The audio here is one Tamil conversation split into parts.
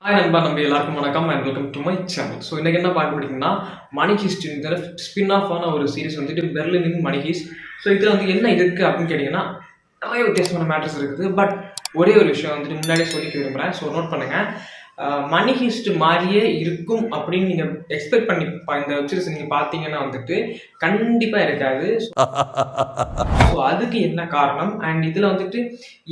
ஹாய் நண்பா, நம்ம எல்லாருக்கும் வணக்கம் and welcome to my channel. So இன்றைக்கி என்ன பார்க்க பிடிக்குன்னா, மணி ஹீஸ்ட் இந்த ஸ்பின் ஆஃபான ஒரு சீரிஸ் வந்துட்டு பெர்லினின் மணி ஹீஸ்ட். ஸோ இதில் வந்து என்ன இருக்குது அப்படின்னு கேட்டிங்கன்னா, நிறைய வித்தியாசமான மேட்டர்ஸ் இருக்குது. பட் ஒரே ஒரு விஷயம் வந்துட்டு முன்னாடியே சொல்லிக்க விரும்புகிறேன். ஸோ நோட் பண்ணுங்கள், மணி ஹீஸ்ட் மாதிரியே இருக்கும் அப்படின்னு நீங்கள் எக்ஸ்பெக்ட் பண்ணி இந்த வெப் சீரிஸ் நீங்கள் பார்த்தீங்கன்னா வந்துட்டு கண்டிப்பாக இருக்காது. ஸோ அதுக்கு என்ன காரணம் அண்ட் இதில் வந்துட்டு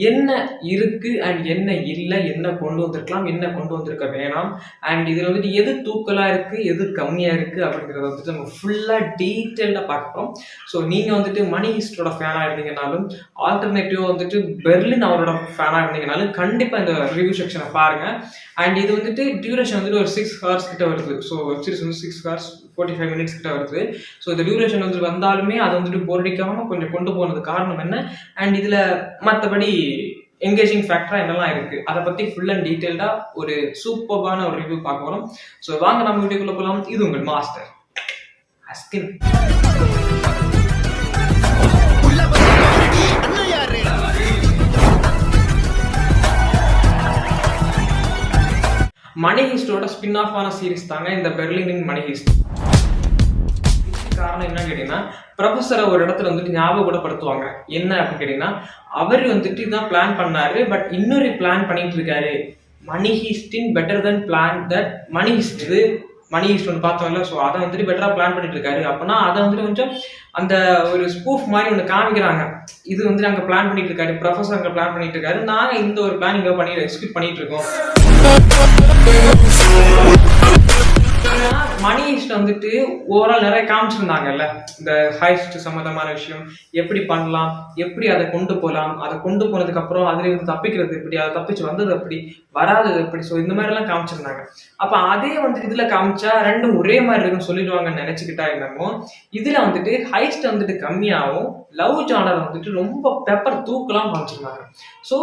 என்ன இருக்குது அண்ட் என்ன இல்லை, என்ன கொண்டு வந்திருக்கலாம், என்ன கொண்டு வந்திருக்க வேணாம், அண்ட் இதில் வந்துட்டு எது தூக்கலாக இருக்குது, எது கம்மியாக இருக்குது அப்படிங்கிறத வந்துட்டு நம்ம ஃபுல்லாக டீட்டெயில்டாக பார்க்குறோம். ஸோ நீங்கள் வந்துட்டு மணி ஹீஸ்டோட ஃபேனாக இருந்தீங்கனாலும், ஆல்டர்னேட்டிவாக வந்துட்டு பெர்லின் அவரோட ஃபேனாக இருந்தீங்கனாலும் கண்டிப்பாக இந்த ரிவ்யூ செக்ஷனை பாருங்கள். அண்ட் இது வந்துட்டு டியூரேஷன் வந்துட்டு ஒரு 6 hours கிட்ட வருது. ஸோ வெப் சீரிஸ் வந்து 6 hours 45 minutes கிட்ட வருது. ஸோ இந்த டியூரேஷன் வந்து வந்தாலுமே அதை வந்துட்டு போர் அடிக்காமல் கொஞ்சம் கொண்டு போனது காரணம் என்ன, அண்ட் இதில் மற்றபடி என்கேஜிங் ஃபேக்டராக என்னெல்லாம் இருக்குது அதை பற்றி ஃபுல் அண்ட் டீட்டெயில்டாக ஒரு சூப்பர்பான ஒரு ரிவ்யூ பார்க்க போகிறோம். ஸோ வாங்க நம்ம வீடியோக்குள்ளே போகலாம். இது உங்கள் மாஸ்டர் அஸ்கின். மணி ஹீஸ்டோட ஸ்பின் ஆஃப் ஆன சீரிஸ் தாங்க இந்த பெர்லினின் மணி ஹீஸ்ட். காரணம் என்னன்னு கேட்டீங்கன்னா, ப்ரொஃபஸரை ஒரு இடத்துல வந்துட்டு ஞாபகப்படுத்துவாங்க. என்ன அப்படின்னு கேட்டீங்கன்னா, அவர் வந்துட்டு இதான் பிளான் பண்ணாரு, பட் இன்னொரு பிளான் பண்ணிட்டு இருக்காரு. மணி ஹீஸ்டின் better then plan that money heist. இது மணி ஹீஸ்ட் ஒன்று பார்த்தோம் இல்லை, ஸோ அதை வந்துட்டு பெட்டராக பிளான் பண்ணிட்டு இருக்காரு. அப்படின்னா அதை வந்துட்டு கொஞ்சம் அந்த ஒரு ஸ்பூஃப் மாதிரி ஒன்று காமிக்கிறாங்க. இது வந்துட்டு அங்கே பிளான் பண்ணிட்டு இருக்காரு, ப்ரொஃபஸர் அங்கே பிளான் பண்ணிட்டு இருக்காரு, நாங்கள் இந்த ஒரு பிளான் இங்கே பண்ணி எக்ஸிக்யூட் பண்ணிட்டு இருக்கோம். மணி ஹீஸ்ட் வந்துட்டு ஓவரால் நிறைய காமிச்சிருந்தாங்கல்ல, இந்த ஹைஸ்ட் சம்மந்தமான விஷயம் எப்படி பண்ணலாம், எப்படி அதை கொண்டு போகலாம், அதை கொண்டு போனதுக்கு அப்புறம் அதுல இருந்து தப்பிக்கிறது எப்படி, அதை தப்பிச்சு வந்தது எப்படி, வராதது எப்படி, ஸோ இந்த மாதிரி எல்லாம் காமிச்சிருந்தாங்க. அப்ப அதே வந்துட்டு இதுல காமிச்சா ரெண்டும் ஒரே மாதிரி இருக்குன்னு சொல்லிடுவாங்கன்னு நினைச்சுக்கிட்டா என்னமோ, இதுல வந்துட்டு ஹைஸ்ட் வந்துட்டு கம்மியாகவும் லவ் ஜானர் வந்துட்டு ரொம்ப பெப்பர் தூக்கலாம் காமிச்சிருந்தாங்க. ஸோ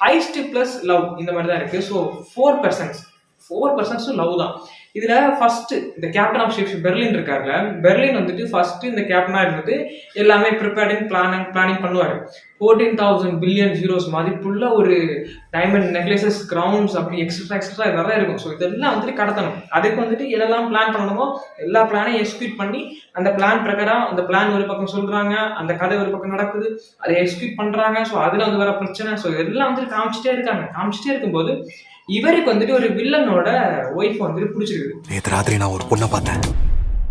ஹைஸ்ட் பிளஸ் லவ் இந்த மாதிரி தான் இருக்கு. ஸோ 4% லவ் தான் இதுல. ஃபர்ஸ்ட் இந்த கேப்டன் ஆஃப் ஷிப் பெர்லின் இருக்காருல்ல, பெர்லின் வந்துட்டு ஃபர்ஸ்ட் இந்த கேப்டனா இருந்துட்டு எல்லாமே ப்ரிப்பேர்டிங் பிளானிங் பண்ணுவாரு. 14,000 பில்லியன் ஜீரோஸ் மதிப்புள்ள ஒரு டைமண்ட் நெக்லசஸ், கிரவுன்ஸ், அப்படி எக்ஸ்ட்ரா நிறைய இருக்கும். ஸோ இதெல்லாம் வந்துட்டு கடத்தணும். அதுக்கு வந்துட்டு எதெல்லாம் பிளான் பண்ணணுமோ எல்லா பிளானையும் எக்ஸிக்யூட் பண்ணி அந்த பிளான் பிரகாரம் அந்த பிளான் ஒரு பக்கம் சொல்றாங்க, அந்த கதை ஒரு பக்கம் நடக்குது, அதை எக்ஸிக்யூட் பண்றாங்க. ஸோ அதுல வந்து வர பிரச்சனை, ஸோ இதெல்லாம் வந்துட்டு காமிச்சிட்டே இருக்கும்போது இவருக்கு வந்துட்டு ஒரு வில்லனோட ஒய்ஃப் வந்துட்டு பிடிச்சிருக்கு. நேத்து ராத்திரி நான் ஒரு பொண்ணை பார்த்தேன்,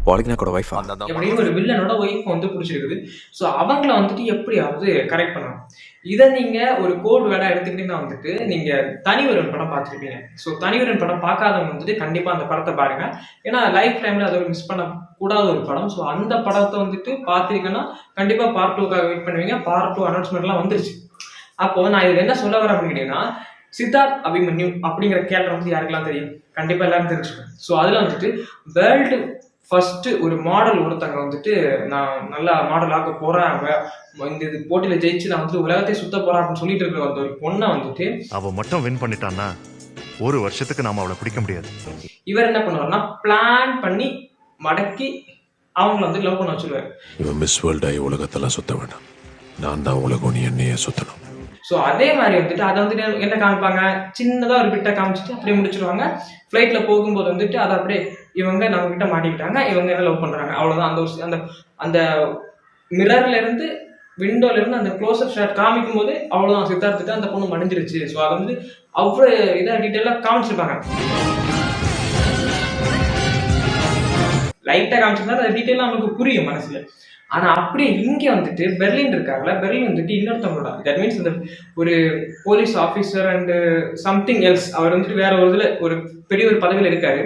பாலிகனாக்கோட ஒய்ஃப். எப்படியும் ஒரு வில்லனோட ஒய்ஃப் வந்து பிடிச்சிருக்குது. ஸோ அவங்கள வந்துட்டு எப்படியாவது கரெக்ட் பண்ணணும். இதை நீங்க ஒரு கோட் வேடா எடுத்துக்கிட்டீங்கன்னா வந்துட்டு நீங்க தனிவரன் படம் பார்த்துருப்பீங்க. ஸோ தனிவரன் படம் பார்க்காதவங்க வந்துட்டு கண்டிப்பா அந்த படத்தை பாருங்க. ஏன்னா லைஃப் டைம்ல அதை மிஸ் பண்ண கூடாத ஒரு படம். ஸோ அந்த படத்தை வந்துட்டு பார்த்துருக்கேன்னா கண்டிப்பா பார்ட் 2க்காக வெயிட் பண்ணுவீங்க. பார்ட் 2 அனௌன்ஸ்மெண்ட்லாம் வந்துருச்சு. அப்போ நான் இதுல என்ன சொல்ல வரேன் அப்படின்னு கேட்டீங்கன்னா, சித்தார்த் அபிமன்யு அப்படிங்கிற கேரக்டர் வந்து யாருக்கெல்லாம் தெரியும், கண்டிப்பா எல்லாரும் தெரிஞ்சுக்கணும். ஸோ அதுல வந்துட்டு வேர்ல்டு ஃபர்ஸ்ட் ஒரு மாடல் ஒருத்தங்க வந்துட்டு நான் நல்லா மாடல் ஆக்க போறேன், இந்த போட்டியில ஜெயிச்சு நான் வந்துட்டு உலகத்தை சுத்த போறேன் அப்படின்னு சொல்லிட்டு இருக்கிற அந்த ஒரு பொண்ணை வந்துட்டு அவ மட்டும் வின் பண்ணிட்டான்னா ஒரு வருஷத்துக்கு நாம அவளை பிடிக்க முடியாது. இவர் என்ன பண்ணுவாருன்னா பிளான் பண்ணி மடக்கி அவங்கள வந்து லவ் பண்ண வச்சிருவாரு. இவன் மிஸ் வேர்ல்ட் ஆகி உலகத்தெல்லாம் சுத்த வேண்டாம், நான் தான் உலகம், நீ என்னையே சுத்தணும். ஸோ அதே மாதிரி வந்துட்டு அதை வந்துட்டு என்ன காமிப்பாங்க, சின்னதாக ஒரு பிட்டை காமிச்சிட்டு அப்படியே முடிச்சிருவாங்க. ஃப்ளைட்டில் போகும்போது வந்துட்டு அதை அப்படியே இவங்க நம்ம கிட்ட மாட்டிக்கிட்டாங்க, இவங்க என்ன லவ் பண்ணுறாங்க, அவ்வளோதான். அந்த ஒரு அந்த அந்த மிரர்ல இருந்து விண்டோல இருந்து அந்த க்ளோஸ்அப் ஷாட் காமிக்கும் போது அவ்வளோதான், சித்தார்த்துட்டு அந்த பொண்ணு மடிஞ்சிருச்சு. ஸோ அதை வந்து அவ்வளோ இதாக டீட்டெயிலாக காமிச்சிருப்பாங்க. லைட்டாக காமிச்சிருந்தா அது டீட்டெயிலாக நமக்கு புரியும் மனசுல. ஆனா அப்படியே இங்க வந்துட்டு பெர்லின் இருக்காருல்ல, பெர்லின் வந்துட்டு இன்னொருத்தவங்களோட, தட் மீன்ஸ் இந்த ஒரு police officer and something else, அவர் வந்துட்டு வேற ஒரு இதுல ஒரு பெரிய ஒரு பதவியில இருக்காரு.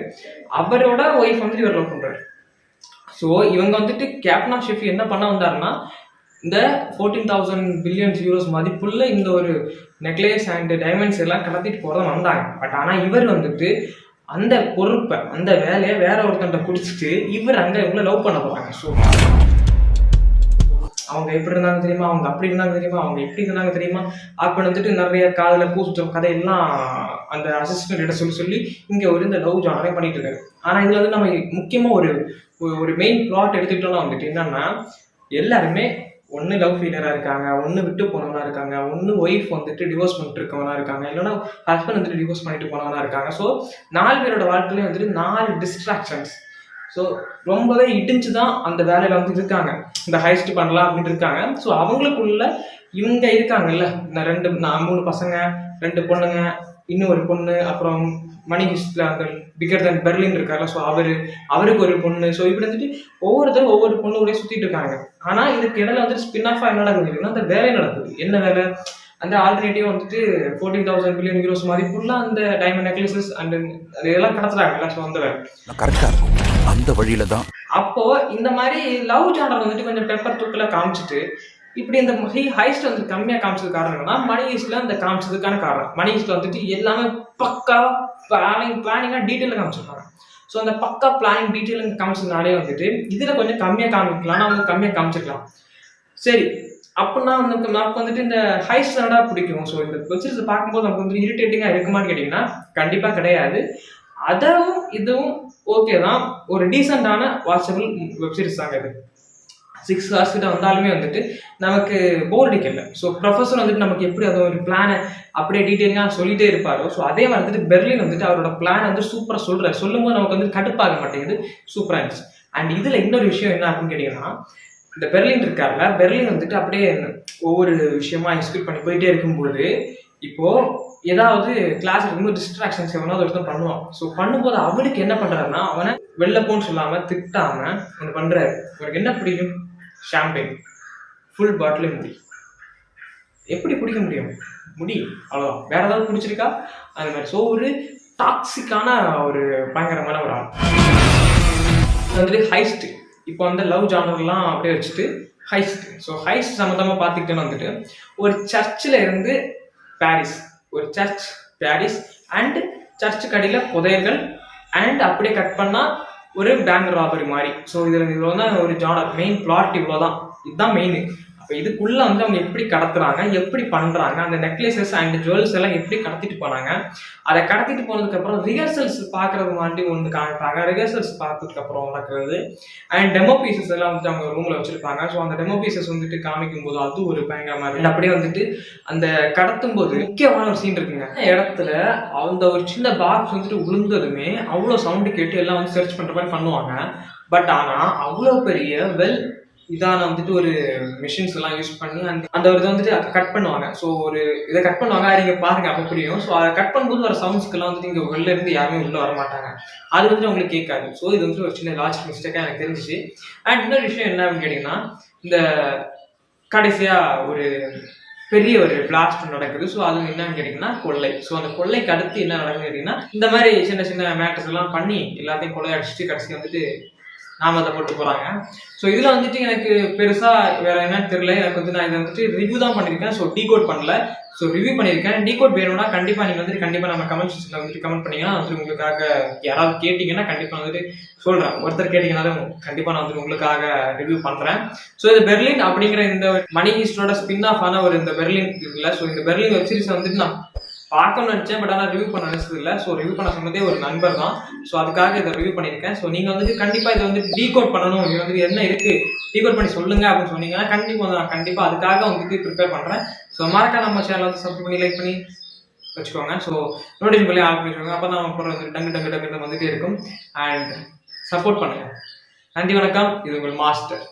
அவரோட ஒய்ஃப் வந்துட்டு இவர் லவ் பண்றாரு. ஸோ இவங்க வந்துட்டு கேப்டன் ஆஃப் ஷிப் என்ன பண்ண வந்தாருன்னா, இந்த 14,000 பில்லியன் ஜீரோஸ் மதிப்புள்ள இந்த ஒரு நெக்லேஸ் அண்ட் டைமண்ட்ஸ் எல்லாம் கடத்திட்டு போறத வந்தாங்க. பட் ஆனா இவர் வந்துட்டு அந்த பொறுப்பை அந்த வேலையை வேற ஒருத்தன்ட்ட குடிச்சிட்டு இவர் அங்க இவங்களை லவ் பண்ண போறாங்க. ஸோ அவங்க எப்படி இருந்தாங்க தெரியுமா, அவங்க அப்படி இருந்தாங்க தெரியுமா, அவங்க எப்படி இருந்தாங்க தெரியுமா, அப்ப வந்துட்டு நிறைய காதல கூச்சம் கதையெல்லாம் அந்த அசிஸ்டன்ட் கிட்ட சொல்லி இங்க ஒரு இந்த லவ் ஜானரே பண்ணிட்டு இருக்காரு. ஆனா இதுல வந்து நம்ம முக்கியமா ஒரு மெயின் பிளாட் எடுத்துக்கிட்டோம்னா வந்துட்டு என்னன்னா, எல்லாருமே ஒன்று லவ் ஃபெயிலியராக இருக்காங்க, ஒன்று விட்டு போனவனா இருக்காங்க, ஒன்று ஒய்ஃப் வந்துட்டு டிவோர்ஸ் பண்ணிட்டு இருக்கவனா இருக்காங்க, இல்லைன்னா ஹஸ்பண்ட் வந்துட்டு டிவோர்ஸ் பண்ணிட்டு போனவனா இருக்காங்க. ஸோ 4 பேரோட வாழ்க்கையிலையும் வந்துட்டு 4 டிஸ்ட்ராக்ஷன்ஸ். ஸோ ரொம்பவே இடிஞ்சு தான் அந்த வேலையில் வந்து இருக்காங்க, இந்த ஹைஸ்ட் பண்ணலாம் அப்படின்னு இருக்காங்க. ஸோ அவங்களுக்குள்ள இவங்க இருக்காங்கல்ல, இந்த 3 பசங்க, 2 பொண்ணுங்க, இன்னும் ஒரு பொண்ணு, அப்புறம் மணி ஹிஸ்ட்ல அந்த பிகர் தன் பெர்லின் இருக்காருல்ல, ஸோ அவருக்கு ஒரு பொண்ணு. ஸோ இப்படி வந்துட்டு ஒவ்வொருத்தரும் ஒவ்வொரு பொண்ணு கூட சுற்றிட்டு இருக்காங்க. ஆனால் இதுக்கு இடையில வந்துட்டு ஸ்பின் ஆஃபாக என்ன நடக்குதுன்னா அந்த வேலை நடக்குது. என்ன வேலை? அந்த ஆல்டர்னேட்டிவ் வந்துட்டு 14,000 பில்லியன் யூரோஸ் மதிப்புள்ள அந்த டைமண்ட் நெக்லசஸ் அண்ட் இதெல்லாம் கடத்துறாங்கல்ல. ஸோ அந்த வேலை கரெக்டா இருக்கும். அந்த வழியில தான் அப்போ இந்த மாதிரி லவ் ஜானர் வந்துட்டு கொஞ்சம் பெப்பர் தூக்கில் காமிச்சிட்டு இப்படி இந்த ஹைஸ்ட் வந்து கம்மியாக காமிச்சது காரணம் என்னன்னா மணி ஹீஸ்ட்ல அந்த காமிச்சதுக்கான காரணம். மணி ஹீஸ்ட்ல வந்துட்டு எல்லாமே பக்கா பிளானிங்காக டீட்டெயிலாக காமிச்சிருக்காங்க. ஸோ அந்த பக்கா பிளானிங் டீட்டெயிலிங் காமிச்சதுனாலே வந்துட்டு இதில் கொஞ்சம் கம்மியாக காமிக்கலாம், அவங்க கம்மியாக காமிச்சிருக்கலாம். சரி, அப்படின்னா நமக்கு வந்துட்டு இந்த ஹைஸ்ட் என்னடா பிடிக்கும்? ஸோ இந்த வெப்சீரிஸ் பார்க்கும்போது நமக்கு வந்து இரிட்டேட்டிங்காக இருக்குமான்னு கேட்டிங்கன்னா கண்டிப்பாக கிடையாது. அதுவும் இதுவும் ஓகே தான், ஒரு டீசெண்டான வாட்சபிள் வெப்சீரிஸ் தாங்க இது. 6 hours கிட்ட வந்தாலுமே வந்துட்டு நமக்கு போர் அடிக்கல. ஸோ ப்ரொஃபஸர் வந்துட்டு நமக்கு எப்படி அதை ஒரு பிளானை அப்படியே டீட்டெயிலாக சொல்லிட்டே இருப்பாரோ, ஸோ அதே மாதிரி வந்துட்டு பெர்லின் வந்துட்டு அவரோட பிளான் வந்து சூப்பராக சொல்கிறார். சொல்லும்போது நமக்கு வந்து கடுப்பாக மாட்டேங்குது, சூப்பராக இருந்துச்சு. அண்ட் இதில் இன்னொரு விஷயம் என்ன அப்படின்னு கேட்டிங்கன்னா, இந்த பெர்லின் இருக்கார்ல, பெர்லின் வந்துட்டு அப்படியே ஒவ்வொரு விஷயமா எக்ஸிக்யூட் பண்ணி போயிட்டே இருக்கும்போது இப்போது ஏதாவது கிளாஸ் இருக்கும்போது டிஸ்ட்ராக்ஷன்ஸ் எவனாவது ஒருத்தன் பண்ணுவான். ஸோ பண்ணும்போது அவனுக்கு என்ன பண்ணுறாருன்னா, அவனை வெளில போன்னு சொல்லாமல் திட்டாமல் ஒன்று பண்ணுறாரு. அவனுக்கு என்ன பிடிக்கும்? ஷாம்பெயின், ஃபுல் பாட்டிலே முடி. எப்படி பிடிக்க முடியும்? முடி, அவ்வளோதான். வேற ஏதாவது பிடிச்சிருக்கா? அது மாதிரி. ஸோ ஒரு டாக்ஸிக்கான ஒரு பயங்கரமான ஒரு ஆள் வந்துட்டு ஹைஸ்ட். இப்போ வந்து லவ் ஜானர்லாம் அப்படியே வச்சுட்டு ஹைஸ்ட். ஸோ ஹைஸ்ட் சம்மந்தமாக பார்த்துக்கிட்டேன்னு வந்துட்டு ஒரு சர்ச்சில் இருந்து பாரிஸ், ஒரு சர்ச் பாரிஸ் அண்ட் சர்ச்சு கடையில் புதையல்கள் அண்ட் அப்படியே கட் பண்ணால் ஒரு பேங்க் ராபரி மாதிரி. ஸோ இவ்வளோ தான் ஒரு ஜானர், மெயின் பிளாட் இவ்வளோ தான், இதுதான் மெயின். அப்போ இதுக்குள்ளே வந்து அவங்க எப்படி கடத்துறாங்க, எப்படி பண்ணுறாங்க, அந்த நெக்லஸஸ் அண்ட் ஜுவல்ஸ் எல்லாம் எப்படி கடத்திட்டு போனாங்க, அதை கடத்திட்டு போனதுக்கப்புறம் ரிஹர்சல்ஸ் பார்க்குறது மாதிரி ஒன்று காமிப்பாங்க. ரிஹர்சல்ஸ் பார்த்ததுக்கப்புறம் நடக்கிறது அண்ட் டெமோ பீசஸ் எல்லாம் வந்துட்டு அவங்க ரூமில் வச்சுருப்பாங்க. ஸோ அந்த டெமோ பீசஸ் வந்துட்டு காமிக்கும் போது அது ஒரு பயங்கரமாக இருக்குது. அப்படியே வந்துட்டு அந்த கடத்தும் போது முக்கியமான ஒரு சீன் இருக்குங்க. இடத்துல அந்த ஒரு சின்ன பாக்ஸ் வந்துட்டு விழுந்ததுமே அவ்வளோ சவுண்டு கேட்டு எல்லாம் வந்து சர்ச் பண்ணுற மாதிரி பண்ணுவாங்க. பட் ஆனால் அவ்வளோ பெரிய இதான வந்துட்டு ஒரு மிஷின்ஸ் எல்லாம் யூஸ் பண்ணி அந்த ஒரு இதை வந்துட்டு கட் பண்ணுவாங்க. ஸோ ஒரு இதை கட் பண்ணுவாங்க, அது நீங்கள் பாருங்க அப்போ புரியும். ஸோ அதை கட் பண்ணும்போது வர சவுண்ட்ஸ்க்கெல்லாம் வந்துட்டு இங்கே வெளில இருந்து யாருமே உள்ளே வர மாட்டாங்க, அது வந்துட்டு உங்களுக்கு கேட்காது. ஸோ இது வந்துட்டு ஒரு சின்ன லாஜிக் மிஸ்டேக்காக எனக்கு தெரிஞ்சிச்சு. அண்ட் இன்னொரு விஷயம் என்ன அப்படின்னு கேட்டிங்கன்னா, இந்த கடைசியாக ஒரு பெரிய ஒரு பிளாஸ்ட் நடக்குது. ஸோ அது என்னன்னு கேட்டிங்கன்னா கொள்ளை. ஸோ அந்த கொள்ளைக்கு அடுத்து என்ன நடக்குதுன்னு கேட்டிங்கன்னா, இந்த மாதிரி சின்ன சின்ன மேட்டர்ஸ் எல்லாம் பண்ணி எல்லாத்தையும் கொள்ளை அடிச்சுட்டு கடைசி வந்துட்டு நாமத்தை போட்டு போகிறாங்க. ஸோ இதில் வந்துட்டு எனக்கு பெருசாக வேறு என்னன்னு தெரியல. எனக்கு வந்து நான் இதை வந்துட்டு ரிவ்யூ தான் பண்ணியிருக்கேன், ஸோ டீகோட் பண்ணல. ஸோ ரிவ்யூ பண்ணியிருக்கேன். டீகோட் வேணும்னா கண்டிப்பாக நீங்கள் வந்துட்டு கண்டிப்பாக நம்ம கமெண்ட் செக்ஷனில் வந்துட்டு கமெண்ட் பண்ணிங்கன்னா வந்துட்டு உங்களுக்காக யாராவது கேட்டிங்கன்னா கண்டிப்பாக வந்துட்டு சொல்கிறேன். ஒருத்தர் கேட்டிங்கனாலும் கண்டிப்பாக நான் வந்துட்டு உங்களுக்காக ரிவ்யூ பண்ணுறேன். ஸோ இது பெர்லின் அப்படிங்கிற இந்த மணி ஹீஸ்டோட ஸ்பின் ஆஃப் ஆன ஒரு இந்த பெர்லின் இருக்குல்ல, ஸோ இந்த பெர்லின் வெப் சீரிஸ் வந்துட்டு நான் பார்க்கணும்னு நினச்சேன், பட் ஆனால் ரிவ்யூ பண்ண நினச்சது இல்லை. ஸோ ரிவ்யூ பண்ண சொன்னதே ஒரு நண்பர் தான், ஸோ அதுக்காக இதை ரிவ்யூ பண்ணியிருக்கேன். ஸோ நீங்கள் வந்துட்டு கண்டிப்பாக இதை வந்து டீகோட் பண்ணணும், இது வந்து என்ன இருக்குது டீகோட் பண்ணி சொல்லுங்கள் அப்படின்னு சொன்னீங்கன்னா கண்டிப்பாக அதுக்காக வந்துட்டு ப்ரிப்பேர் பண்ணுறேன். ஸோ மறக்காம நம்ம சேனல் வந்து சப்ஸ்கிரைப் பண்ணி லைக் பண்ணி வச்சுக்கோங்க. ஸோ நோட்டிஃபிகேஷன் பண்ணி ஆன் பண்ணி வச்சுக்கோங்க. அப்போ தான் நம்ம வந்து டங்கு வந்துகிட்டே இருக்கும். அண்ட் சப்போர்ட் பண்ணுங்கள். நன்றி, வணக்கம். இது உங்கள் மாஸ்டர்.